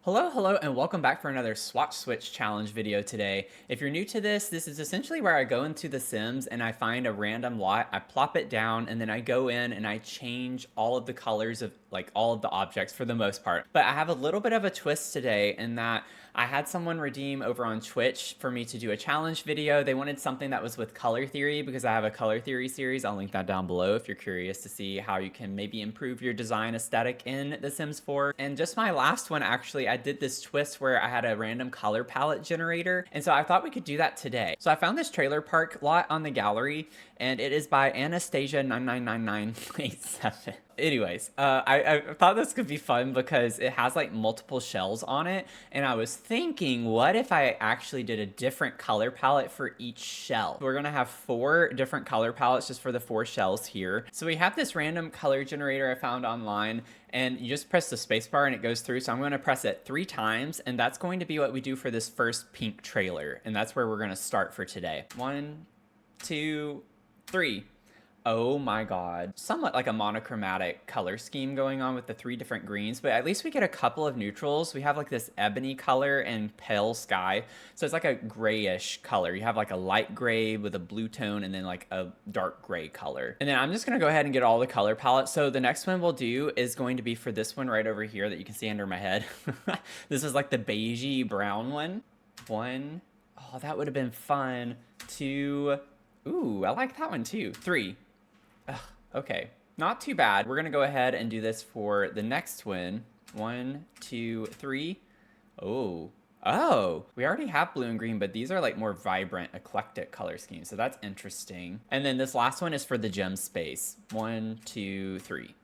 Hello, and welcome back for another Swatch challenge video today. If you're new to this is essentially where I go into The Sims and I find a random lot, I plop it down, and then I go in and I change all of the colors of like all of the objects for the most part. But I have a little bit of a twist today in that I had someone redeem over on Twitch for me to do a challenge video. They wanted something that was with color theory because I have a color theory series. I'll link that down below if you're curious to see how you can maybe improve your design aesthetic in The Sims 4. And just my last one, actually, I did this twist where I had a random color palette generator. And so I thought we could do that today. So I found this trailer park lot on the gallery, and it is by Anastasia 999987. Anyways, I thought this could be fun because it has like multiple shells on it, and I was thinking, what if I actually did a different color palette for each shell? We're gonna have 4 different color palettes just for the 4 shells here. So we have this random color generator I found online, and you just press the spacebar and it goes through. So I'm gonna press it 3 times, and that's going to be what we do for this first pink trailer, and that's where we're gonna start for today. 1, 2, 3. Oh my god. Somewhat like a monochromatic color scheme going on with the 3 different greens, but at least we get a couple of neutrals. We have like this ebony color and pale sky. So it's like a grayish color. You have like a light gray with a blue tone and then like a dark gray color. And then I'm just gonna go ahead and get all the color palettes. So the next one we'll do is going to be for this one right over here that you can see under my head. This is like the beigey brown one. 1. Oh, that would have been fun. 2. Ooh, I like that one too. 3. Ugh, okay, not too bad. We're gonna go ahead and do this for the next one. 1, 2, 3. Oh, we already have blue and green, but these are like more vibrant, eclectic color schemes, so that's interesting. And then this last one is for the gem space. 1, 2, 3.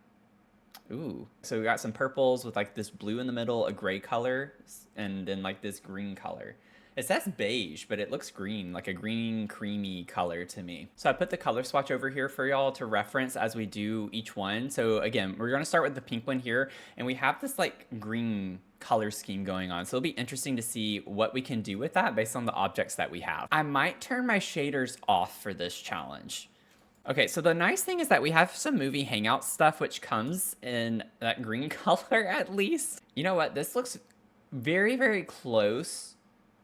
Ooh, so we got some purples with like this blue in the middle, a gray color, and then like this green color. It says beige, but it looks green, like a green creamy color to me. So I put the color swatch over here for y'all to reference as we do each one. So again, we're gonna start with the pink one here, and we have this like green color scheme going on. So it'll be interesting to see what we can do with that based on the objects that we have. I might turn my shaders off for this challenge. Okay, so the nice thing is that we have some movie hangout stuff, which comes in that green color at least. You know what, this looks very, very close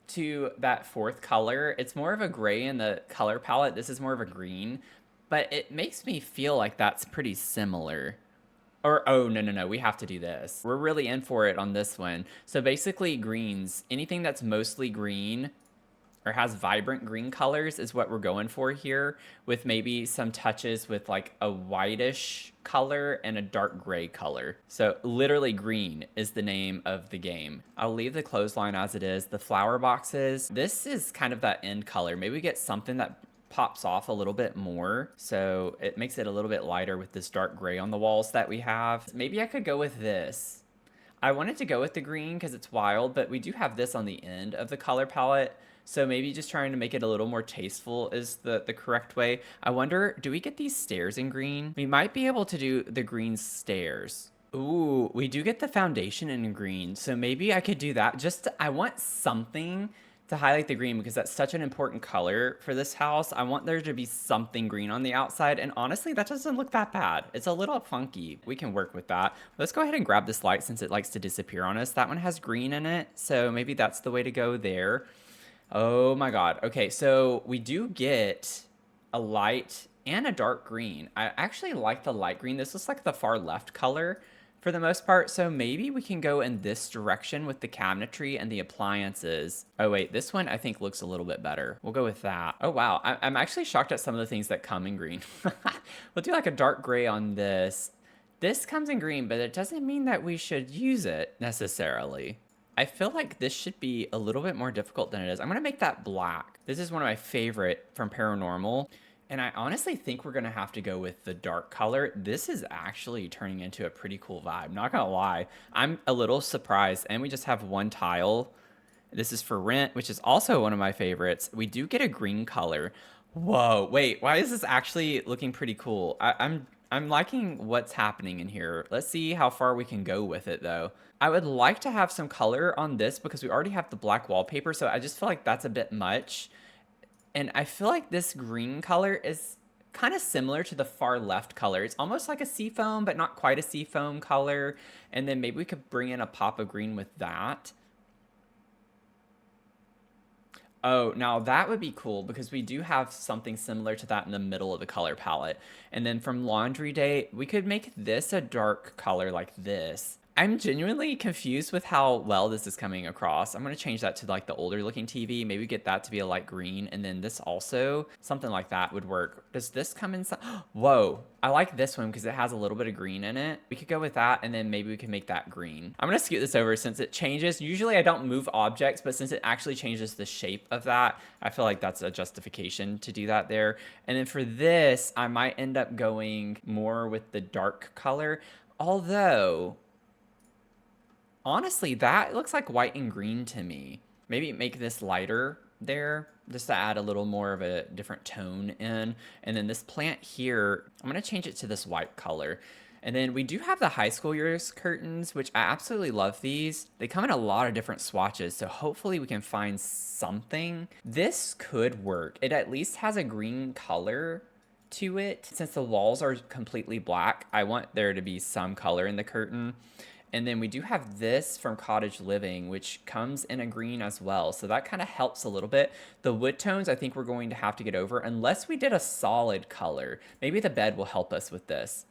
to that 4th color. It's more of a gray in the color palette. This is more of a green, but it makes me feel like that's pretty similar. Or, oh, no, we have to do this. We're really in for it on this one. So basically greens, anything that's mostly green or has vibrant green colors is what we're going for here, with maybe some touches with like a whitish color and a dark gray color. So literally green is the name of the game. I'll leave the clothesline as it is. The flower boxes, this is kind of that end color. Maybe we get something that pops off a little bit more, so it makes it a little bit lighter with this dark gray on the walls that we have. Maybe I could go with this. I wanted to go with the green because it's wild, but we do have this on the end of the color palette. So maybe just trying to make it a little more tasteful is the correct way. I wonder, do we get these stairs in green? We might be able to do the green stairs. Ooh, we do get the foundation in green. So maybe I could do that. I want something to highlight the green because that's such an important color for this house. I want there to be something green on the outside, and honestly, that doesn't look that bad. It's a little funky. We can work with that. Let's go ahead and grab this light since it likes to disappear on us. That one has green in it, so maybe that's the way to go there. Oh my god. Okay, so we do get a light and a dark green. I actually like the light green. This looks like the far left color for the most part, so maybe we can go in this direction with the cabinetry and the appliances. Oh wait, this one I think looks a little bit better. We'll go with that. Oh wow, I'm actually shocked at some of the things that come in green. We'll do like a dark gray on this. This comes in green, but it doesn't mean that we should use it necessarily. I feel like this should be a little bit more difficult than it is. I'm gonna make that black. This is one of my favorite from Paranormal. And I honestly think we're gonna have to go with the dark color. This is actually turning into a pretty cool vibe, not gonna lie. I'm a little surprised, and we just have 1 tile. This is for rent, which is also one of my favorites. We do get a green color. Whoa, wait, why is this actually looking pretty cool? I'm liking what's happening in here. Let's see how far we can go with it though. I would like to have some color on this because we already have the black wallpaper, so I just feel like that's a bit much. And I feel like this green color is kind of similar to the far left color. It's almost like a seafoam, but not quite a seafoam color. And then maybe we could bring in a pop of green with that. Oh, now that would be cool because we do have something similar to that in the middle of the color palette. And then from Laundry Day, we could make this a dark color like this. I'm genuinely confused with how well this is coming across. I'm going to change that to like the older looking TV, maybe get that to be a light green. And then this also, something like that would work. Does this come in? Whoa, I like this one because it has a little bit of green in it. We could go with that and then maybe we can make that green. I'm going to scoot this over since it changes. Usually I don't move objects, but since it actually changes the shape of that, I feel like that's a justification to do that there. And then for this, I might end up going more with the dark color. Although, honestly, that looks like white and green to me. Maybe make this lighter there just to add a little more of a different tone in. And then this plant here, I'm going to change it to this white color. And then we do have the high school years curtains, which I absolutely love these. They come in a lot of different swatches, so hopefully we can find something. This could work. It at least has a green color to it. Since the walls are completely black, I want there to be some color in the curtain. And then we do have this from Cottage Living, which comes in a green as well. So that kind of helps a little bit. The wood tones, I think we're going to have to get over unless we did a solid color. Maybe the bed will help us with this.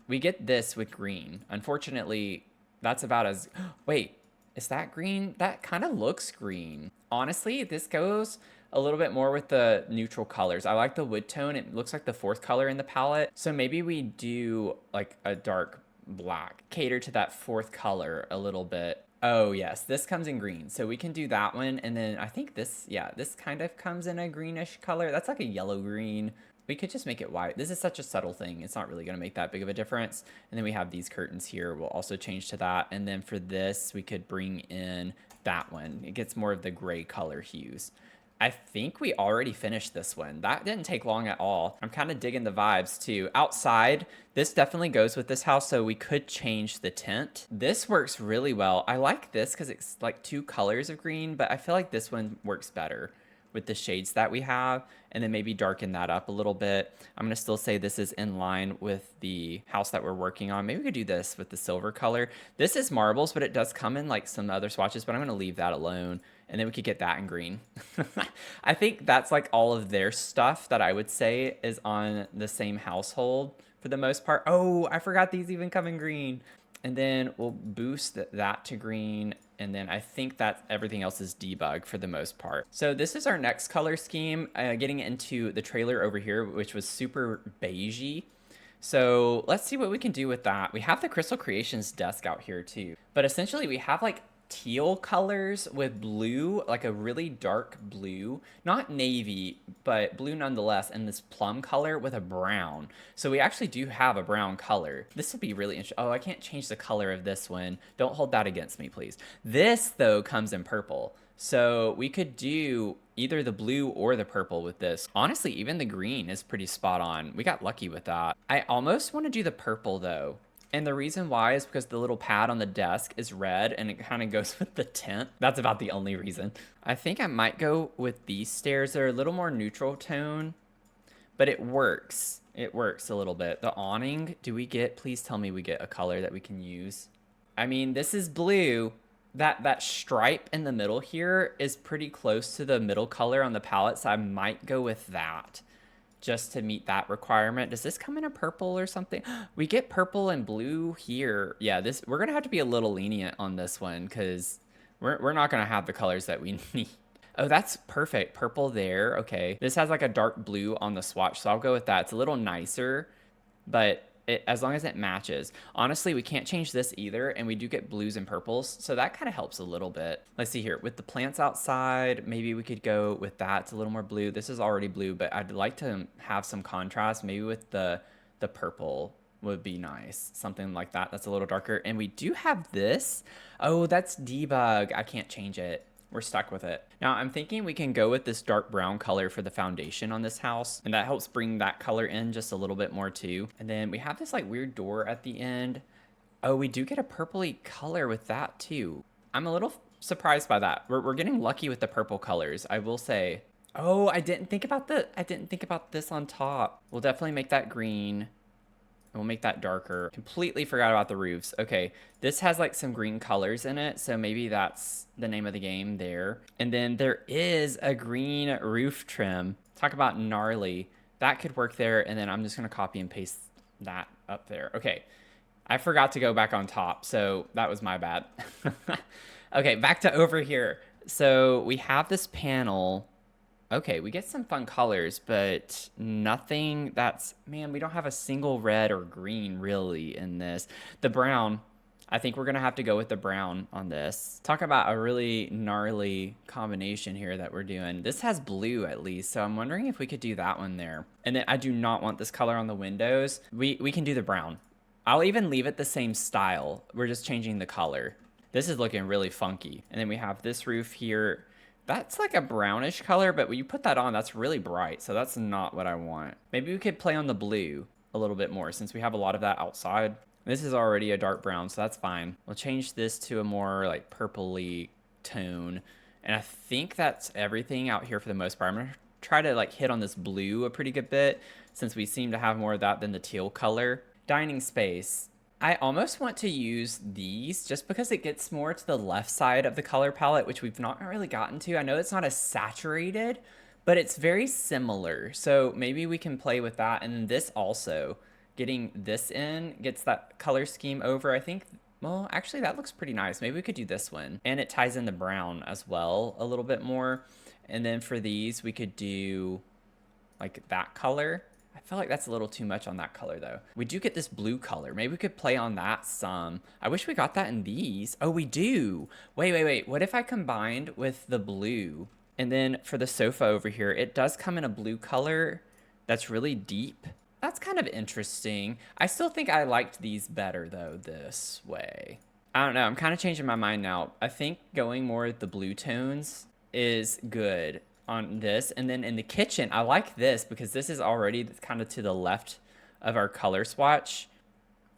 We get this with green. Unfortunately, that's about as... Wait, is that green? That kind of looks green. Honestly, this goes a little bit more with the neutral colors. I like the wood tone. It looks like the fourth color in the palette. So maybe we do like a dark black, cater to that fourth color a little bit. Oh yes, this comes in green, so we can do that one. And then I think this, yeah, this kind of comes in a greenish color. That's like a yellow green. We could just make it white. This is such a subtle thing, it's not really going to make that big of a difference. And then we have these curtains here, we'll also change to that. And then for this, we could bring in that one. It gets more of the gray color hues. I think we already finished this one. That didn't take long at all. I'm kind of digging the vibes too. Outside, this definitely goes with this house, so we could change the tint. This works really well. I like this because it's like two colors of green, but I feel like this one works better with the shades that we have, and then maybe darken that up a little bit. I'm gonna still say this is in line with the house that we're working on. Maybe we could do this with the silver color. This is marbles, but it does come in like some other swatches, but I'm gonna leave that alone. And then we could get that in green. I think that's like all of their stuff that I would say is on the same household for the most part. Oh, I forgot these even come in green. And then we'll boost that to green. And then I think that everything else is debug for the most part. So this is our next color scheme, getting into the trailer over here, which was super beigey. So let's see what we can do with that. We have the Crystal Creations desk out here too. But essentially we have like teal colors with blue, like a really dark blue, not navy, but blue nonetheless, and this plum color with a brown. So we actually do have a brown color. This will be really interesting. Oh, I can't change the color of this one. Don't hold that against me, please. This, though, comes in purple. So we could do either the blue or the purple with this. Honestly, even the green is pretty spot on. We got lucky with that. I almost want to do the purple, though. And the reason why is because the little pad on the desk is red and it kind of goes with the tint. That's about the only reason. I think I might go with these stairs. They're a little more neutral tone, but it works. It works a little bit. The awning, do we get, please tell me we get a color that we can use. I mean, this is blue. That stripe in the middle here is pretty close to the middle color on the palette, so I might go with that, just to meet that requirement. Does this come in a purple or something? We get purple and blue here. Yeah, this, we're gonna have to be a little lenient on this one because we're not gonna have the colors that we need. Oh, that's perfect. Purple there. Okay. This has like a dark blue on the swatch, so I'll go with that. It's a little nicer, but as long as it matches. Honestly, we can't change this either, and we do get blues and purples, so that kind of helps a little bit. Let's see here. With the plants outside, maybe we could go with that. It's a little more blue. This is already blue, but I'd like to have some contrast. Maybe with the purple would be nice. Something like that. That's a little darker. And we do have this. Oh, that's debug. I can't change it. We're stuck with it. Now I'm thinking we can go with this dark brown color for the foundation on this house, and that helps bring that color in just a little bit more too. And then we have this like weird door at the end. Oh, we do get a purpley color with that too. I'm a little surprised by that. We're getting lucky with the purple colors, I will say. Oh, I didn't think about this on top. We'll definitely make that green. We'll make that darker. Completely forgot about the roofs. Okay, this has like some green colors in it, so maybe that's the name of the game there. And then there is a green roof trim. Talk about gnarly. That could work there, and then I'm just gonna copy and paste that up there. Okay, I forgot to go back on top, so that was my bad. Okay, back to over here. So we have this panel. Okay, we get some fun colors, but nothing that's, man, we don't have a single red or green really in this. The brown, I think we're gonna have to go with the brown on this. Talk about a really gnarly combination here that we're doing. This has blue at least, so I'm wondering if we could do that one there. And then I do not want this color on the windows. We can do the brown. I'll even leave it the same style. We're just changing the color. This is looking really funky. And then we have this roof here. That's like a brownish color, but when you put that on, that's really bright. So that's not what I want. Maybe we could play on the blue a little bit more since we have a lot of that outside. This is already a dark brown, so that's fine. We'll change this to a more like purpley tone. And I think that's everything out here for the most part. I'm gonna try to like hit on this blue a pretty good bit since we seem to have more of that than the teal color. Dining space. I almost want to use these just because it gets more to the left side of the color palette, which we've not really gotten to. I know it's not as saturated, but it's very similar. So maybe we can play with that. And then this also, getting this in, gets that color scheme over. I think, well, actually that looks pretty nice. Maybe we could do this one. And it ties in the brown as well a little bit more. And then for these, we could do like that color. I feel like that's a little too much on that color though. We do get this blue color. Maybe we could play on that some. I wish we got that in these. Oh, we do. Wait. What if I combined with the blue? And then for the sofa over here, it does come in a blue color that's really deep. That's kind of interesting. I still think I liked these better though this way. I don't know. I'm kind of changing my mind now. I think going more with the blue tones is good on this. And then in the kitchen, I like this because this is already kind of to the left of our color swatch.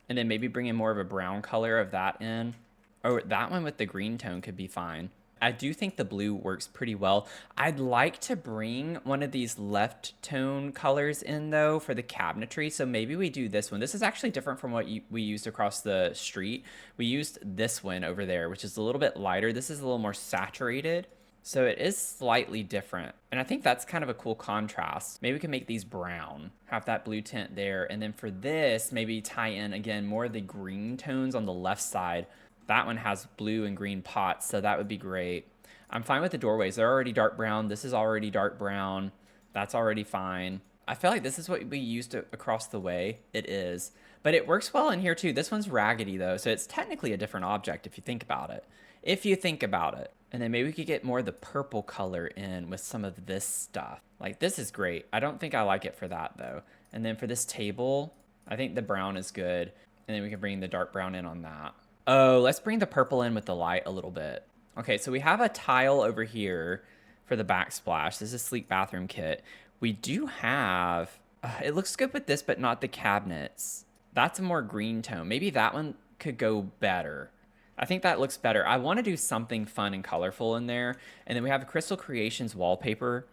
And then maybe bring in more of a brown color of that in. Or that one with the green tone could be fine. I do think the blue works pretty well. I'd like to bring one of these left tone colors in though for the cabinetry. So maybe we do this one. This is actually different from what we used across the street. We used this one over there, which is a little bit lighter. This is a little more saturated. So it is slightly different. And I think that's kind of a cool contrast. Maybe we can make these brown, have that blue tint there. And then for this, maybe tie in again, more of the green tones on the left side. That one has blue and green pots, so that would be great. I'm fine with the doorways. They're already dark brown. This is already dark brown. That's already fine. I feel like this is what we used across the way. It is. But it works well in here too. This one's raggedy though, so it's technically a different object if you think about it. And then maybe we could get more of the purple color in with some of this stuff. Like this is great. I don't think I like it for that though. And then for this table, I think the brown is good. And then we can bring the dark brown in on that. Oh, let's bring the purple in with the light a little bit. Okay, so we have a tile over here for the backsplash. This is Sleek Bathroom Kit. We do have, it looks good with this, but not the cabinets. That's a more green tone. Maybe that one could go better. I think that looks better. I want to do something fun and colorful in there. And then we have Crystal Creations wallpaper.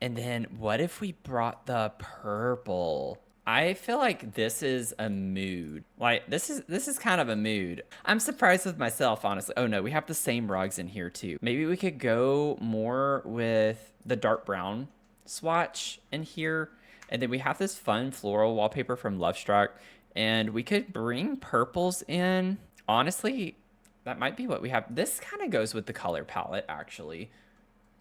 And then what if we brought the purple? I feel like this is a mood. Like this is kind of a mood. I'm surprised with myself, honestly. Oh no, we have the same rugs in here too. Maybe we could go more with the dark brown swatch in here. And then we have this fun floral wallpaper from Lovestruck. And we could bring purples in. Honestly, that might be what we have. This kind of goes with the color palette, actually.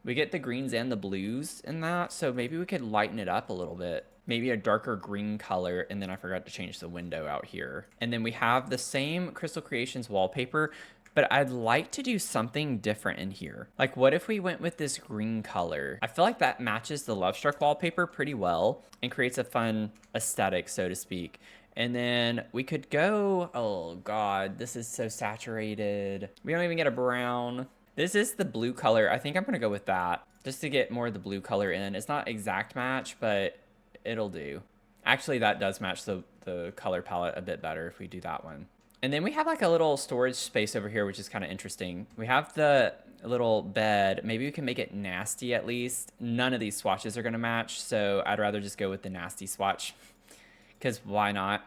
We get the greens and the blues in that. So maybe we could lighten it up a little bit. Maybe a darker green color, and then I forgot to change the window out here. And then we have the same Crystal Creations wallpaper, but I'd like to do something different in here. Like what if we went with this green color? I feel like that matches the Lovestruck wallpaper pretty well and creates a fun aesthetic, so to speak. And then we could go, oh God, this is so saturated. We don't even get a brown. This is the blue color. I think I'm gonna go with that just to get more of the blue color in. It's not exact match, but it'll do. Actually, that does match the color palette a bit better if we do that one. And then we have like a little storage space over here, which is kind of interesting. We have the little bed, maybe we can make it nasty at least. None of these swatches are going to match, so I'd rather just go with the nasty swatch, because why not?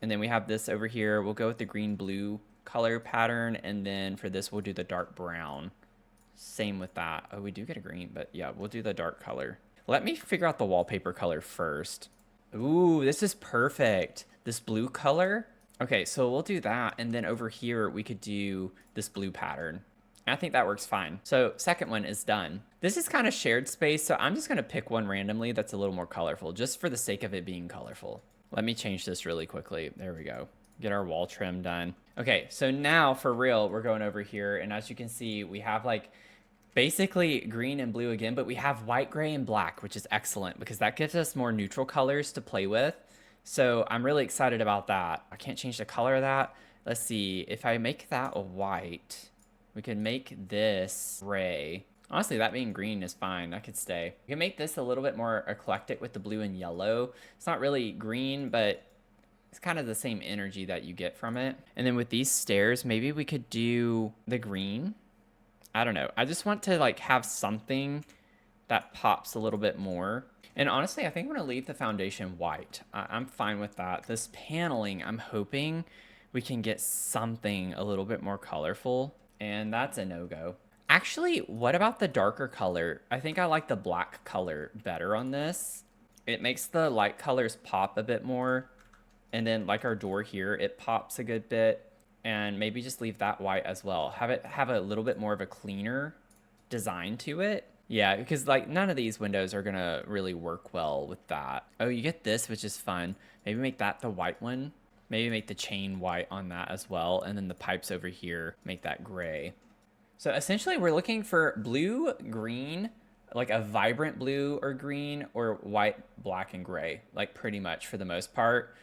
And then we have this over here. We'll go with the green blue color pattern, and then for this we'll do the dark brown. Same with that. Oh, we do get a green, but yeah, we'll do the dark color. Let me figure out the wallpaper color first. Ooh, this is perfect. This blue color. Okay, so we'll do that, and then over here we could do this blue pattern. And I think that works fine. So second one is done. This is kind of shared space, so I'm just gonna pick one randomly that's a little more colorful, just for the sake of it being colorful. Let me change this really quickly. There we go. Get our wall trim done. Okay, so now for real, we're going over here, and as you can see, we have like basically green and blue again, but we have white, gray, and black, which is excellent because that gives us more neutral colors to play with. So I'm really excited about that. I can't change the color of that. Let's see, if I make that a white, we can make this gray. Honestly, that being green is fine. That could stay. We can make this a little bit more eclectic with the blue and yellow. It's not really green, but it's kind of the same energy that you get from it. And then with these stairs, maybe we could do the green. I don't know. I just want to like have something that pops a little bit more. And honestly, I think I'm going to leave the foundation white. I'm fine with that. This paneling, I'm hoping we can get something a little bit more colorful. And that's a no-go. Actually, what about the darker color? I think I like the black color better on this. It makes the light colors pop a bit more. And then like our door here, it pops a good bit. And maybe just leave that white as well. Have it have a little bit more of a cleaner design to it. Yeah, because like none of these windows are gonna really work well with that. Oh, you get this, which is fun. Maybe make that the white one. Maybe make the chain white on that as well. And then the pipes over here, make that gray. So essentially we're looking for blue, green, like a vibrant blue or green, or white, black, and gray, like pretty much for the most part.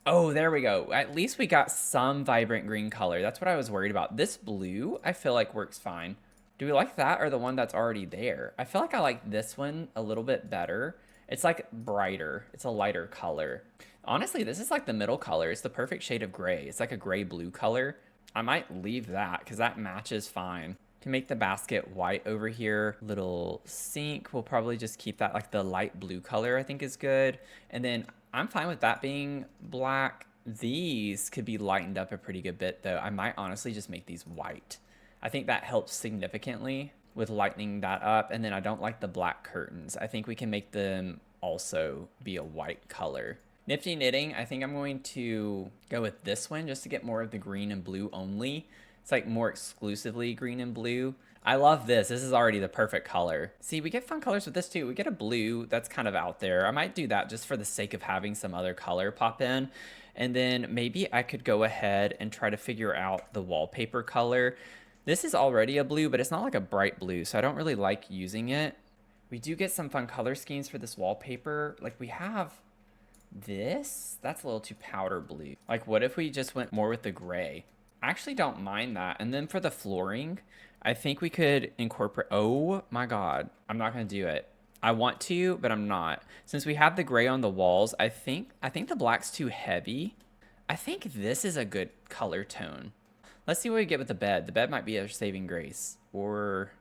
Oh, there we go. At least we got some vibrant green color. That's what I was worried about. This blue, I feel like works fine. Do we like that or the one that's already there? I feel like I like this one a little bit better. It's like brighter. It's a lighter color. Honestly, this is like the middle color. It's the perfect shade of gray. It's like a gray-blue color. I might leave that because that matches fine. To make the basket white over here, little sink, we'll probably just keep that like the light blue color I think is good. And then I'm fine with that being black. These could be lightened up a pretty good bit though. I might honestly just make these white. I think that helps significantly with lightening that up. And then I don't like the black curtains. I think we can make them also be a white color. Nifty Knitting, I think I'm going to go with this one just to get more of the green and blue only. It's like more exclusively green and blue. I love this. This is already the perfect color. See, we get fun colors with this too. We get a blue that's kind of out there. I might do that just for the sake of having some other color pop in. And then maybe I could go ahead and try to figure out the wallpaper color. This is already a blue, but it's not like a bright blue, so I don't really like using it. We do get some fun color schemes for this wallpaper. Like we have this. That's a little too powder blue. Like what if we just went more with the gray? I actually don't mind that. And then for the flooring, I think we could incorporate, oh my God, I'm not gonna do it. I want to, but I'm not. Since we have the gray on the walls, I think the black's too heavy. I think this is a good color tone. Let's see what we get with the bed. The bed might be a saving grace, or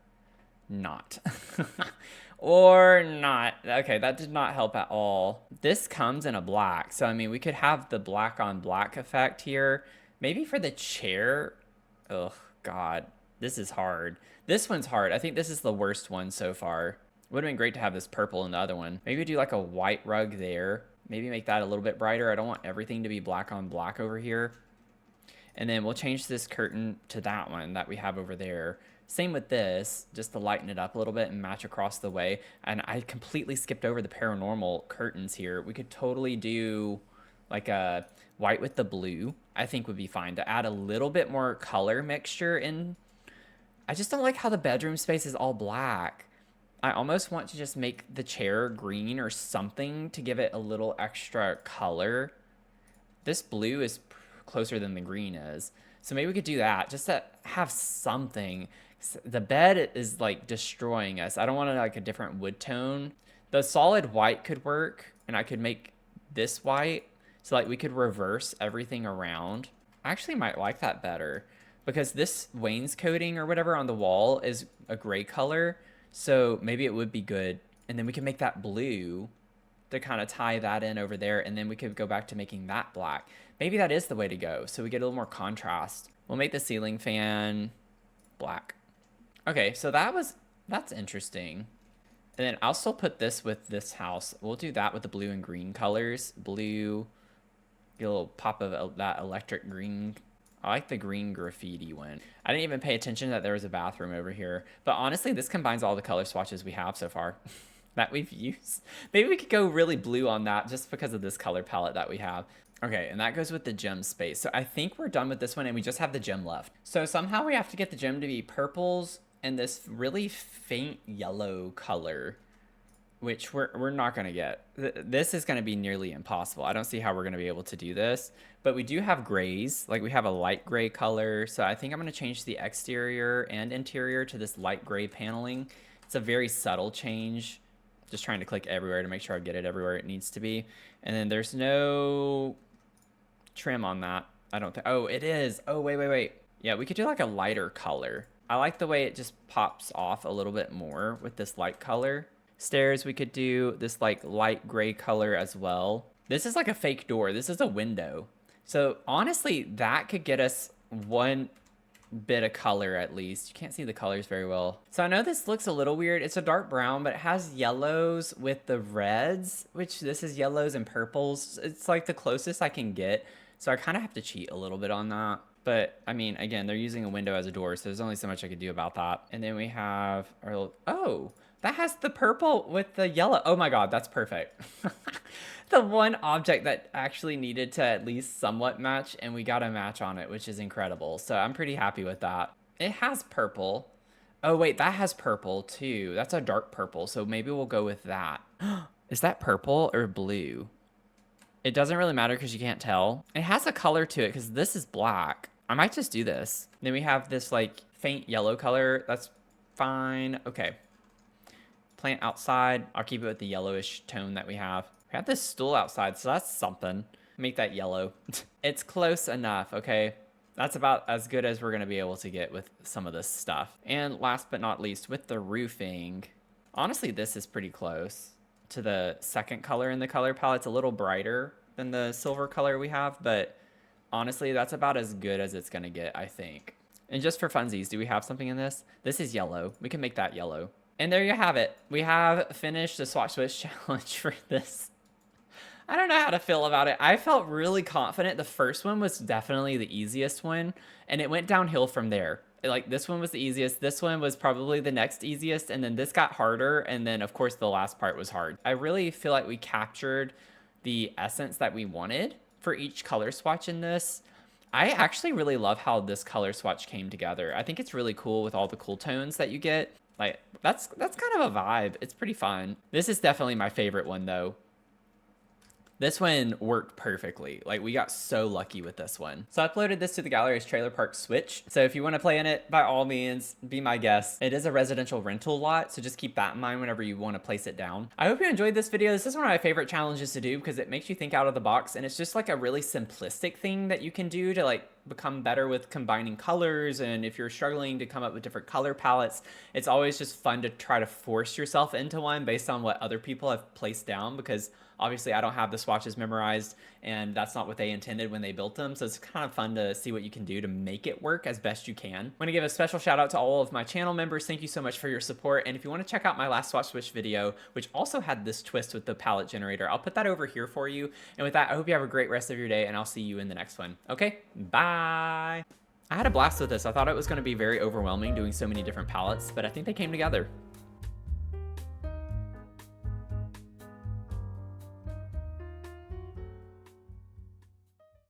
not. Or not. Okay, that did not help at all. This comes in a black, so I mean, we could have the black on black effect here. Maybe for the chair, oh God, this is hard. This one's hard. I think this is the worst one so far. Would have been great to have this purple in the other one. Maybe do like a white rug there. Maybe make that a little bit brighter. I don't want everything to be black on black over here. And then we'll change this curtain to that one that we have over there. Same with this, just to lighten it up a little bit and match across the way. And I completely skipped over the paranormal curtains here. We could totally do like a white with the blue, I think would be fine to add a little bit more color mixture in. I just don't like how the bedroom space is all black. I almost want to just make the chair green or something to give it a little extra color. This blue is closer than the green is. So maybe we could do that just to have something. The bed is like destroying us. I don't want like a different wood tone. The solid white could work, and I could make this white. So like we could reverse everything around. I actually might like that better. because this wainscoting or whatever on the wall is a gray color. So maybe it would be good. And then we can make that blue to kind of tie that in over there. And then we could go back to making that black. Maybe that is the way to go. So we get a little more contrast. We'll make the ceiling fan black. Okay, so that's interesting. And then I'll still put this with this house. We'll do that with the blue and green colors. Blue, get a little pop of that electric green. I like the green graffiti one. I didn't even pay attention that there was a bathroom over here. But honestly, this combines all the color swatches we have so far that we've used. Maybe we could go really blue on that just because of this color palette that we have. Okay, and that goes with the gem space. So I think we're done with this one and we just have the gem left. So somehow we have to get the gem to be purples and this really faint yellow color, which we're not going to get. This is going to be nearly impossible. I don't see how we're going to be able to do this, but we do have grays. Like we have a light gray color. So I think I'm going to change the exterior and interior to this light gray paneling. It's a very subtle change. Just trying to click everywhere to make sure I get it everywhere it needs to be. And then there's no trim on that. I don't think, oh, it is. Oh, wait. Yeah, we could do like a lighter color. I like the way it just pops off a little bit more with this light color. Stairs, we could do this like light gray color as well. This is like a fake door. This is a window. So honestly, that could get us one bit of color at least. You can't see the colors very well. So I know this looks a little weird. It's a dark brown, but it has yellows with the reds, which this is yellows and purples. It's like the closest I can get. So I kind of have to cheat a little bit on that. But I mean, again, they're using a window as a door, so there's only so much I could do about that. And then we have our little, oh, that has the purple with the yellow. Oh my God, that's perfect. The one object that actually needed to at least somewhat match, and we got a match on it, which is incredible. So I'm pretty happy with that. It has purple. Oh wait, that has purple too. That's a dark purple, so maybe we'll go with that. Is that purple or blue? It doesn't really matter because you can't tell. It has a color to it because this is black. I might just do this. Then we have this like faint yellow color. That's fine. Okay. Plant outside. I'll keep it with the yellowish tone that we have. We have this stool outside, so that's something. Make that yellow. It's close enough, okay? That's about as good as we're gonna be able to get with some of this stuff. And last but not least, with the roofing, honestly, this is pretty close to the second color in the color palette. It's a little brighter than the silver color we have, but honestly, that's about as good as it's gonna get, I think. And just for funsies, do we have something in this? This is yellow. We can make that yellow. And there you have it. We have finished the Swatch Switch challenge for this. I don't know how to feel about it. I felt really confident. The first one was definitely the easiest one, and it went downhill from there. Like, this one was the easiest. This one was probably the next easiest, and then this got harder, and then, of course, the last part was hard. I really feel like we captured the essence that we wanted for each color swatch in this. I actually really love how this color swatch came together. I think it's really cool with all the cool tones that you get. Like, that's kind of a vibe. It's pretty fun. This is definitely my favorite one, though. This one worked perfectly. Like, we got so lucky with this one. So I uploaded this to the gallery's Trailer Park Switch. So if you want to play in it, by all means, be my guest. It is a residential rental lot, so just keep that in mind whenever you want to place it down. I hope you enjoyed this video. This is one of my favorite challenges to do because it makes you think out of the box, and it's just like a really simplistic thing that you can do to like become better with combining colors. And if you're struggling to come up with different color palettes, it's always just fun to try to force yourself into one based on what other people have placed down, because obviously I don't have the swatches memorized and that's not what they intended when they built them. So it's kind of fun to see what you can do to make it work as best you can. I want to give a special shout out to all of my channel members. Thank you so much for your support. And if you want to check out my last Swatch Switch video, which also had this twist with the palette generator, I'll put that over here for you. And with that, I hope you have a great rest of your day, and I'll see you in the next one. Okay, bye. I had a blast with this. I thought it was going to be very overwhelming doing so many different palettes, but I think they came together.